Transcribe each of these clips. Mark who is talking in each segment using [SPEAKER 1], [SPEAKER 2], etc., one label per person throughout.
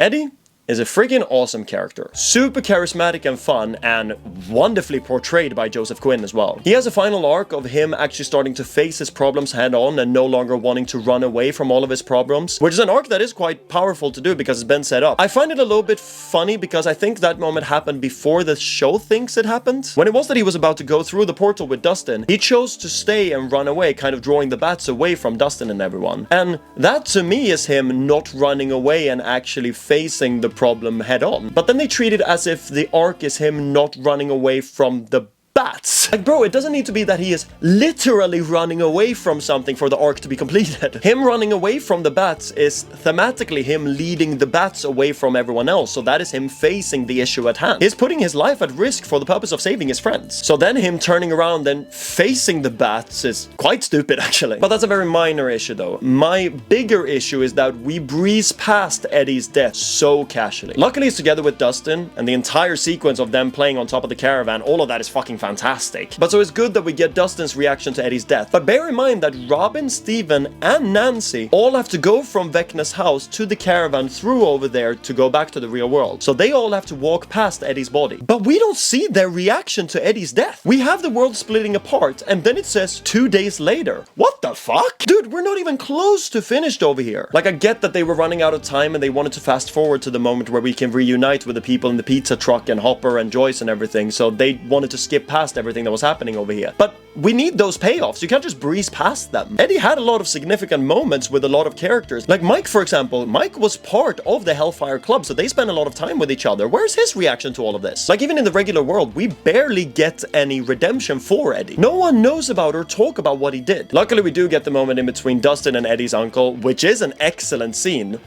[SPEAKER 1] Eddie is a freaking awesome character. Super charismatic and fun, and wonderfully portrayed by Joseph Quinn as well. He has a final arc of him actually starting to face his problems head on and no longer wanting to run away from all of his problems, which is an arc that is quite powerful to do because it's been set up. I find it a little bit funny because I think that moment happened before the show thinks it happened. When it was that he was about to go through the portal with Dustin, he chose to stay and run away, kind of drawing the bats away from Dustin and everyone. And that to me is him not running away and actually facing the problem head on. But then they treat it as if the arc is him not running away from the bats. Like, bro, it doesn't need to be that he is literally running away from something for the arc to be completed. Him running away from the bats is thematically him leading the bats away from everyone else, so that is him facing the issue at hand. He's putting his life at risk for the purpose of saving his friends. So then him turning around and facing the bats is quite stupid, actually. But that's a very minor issue, though. My bigger issue is that we breeze past Eddie's death so casually. Luckily, he's together with Dustin, and the entire sequence of them playing on top of the caravan, all of that is fucking fantastic. But so it's good that we get Dustin's reaction to Eddie's death. But bear in mind that Robin, Steven, and Nancy all have to go from Vecna's house to the caravan through over there to go back to the real world. So they all have to walk past Eddie's body. But we don't see their reaction to Eddie's death. We have the world splitting apart, and then it says 2 days later. What the fuck? Dude, we're not even close to finished over here. Like, I get that they were running out of time and they wanted to fast forward to the moment where we can reunite with the people in the pizza truck and Hopper and Joyce and everything, so they wanted to skip past everything that was happening over here. But we need those payoffs. You can't just breeze past them. Eddie had a lot of significant moments with a lot of characters. Like Mike, for example. Mike was part of the Hellfire Club, so they spent a lot of time with each other. Where's his reaction to all of this? Like, even in the regular world, we barely get any redemption for Eddie. No one knows about or talk about what he did. Luckily, we do get the moment in between Dustin and Eddie's uncle, which is an excellent scene.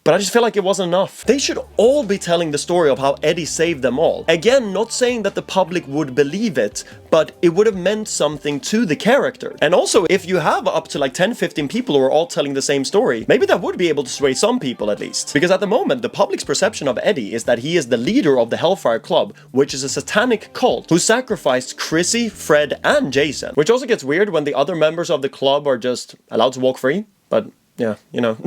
[SPEAKER 1] But I just feel like it wasn't enough. They should all be telling the story of how Eddie saved them all. Again, not saying that the public would believe it, but it would have meant something to the character. And also, if you have up to like 10-15 people who are all telling the same story, maybe that would be able to sway some people at least. Because at the moment, the public's perception of Eddie is that he is the leader of the Hellfire Club, which is a satanic cult who sacrificed Chrissy, Fred, and Jason. Which also gets weird when the other members of the club are just allowed to walk free. But yeah, you know.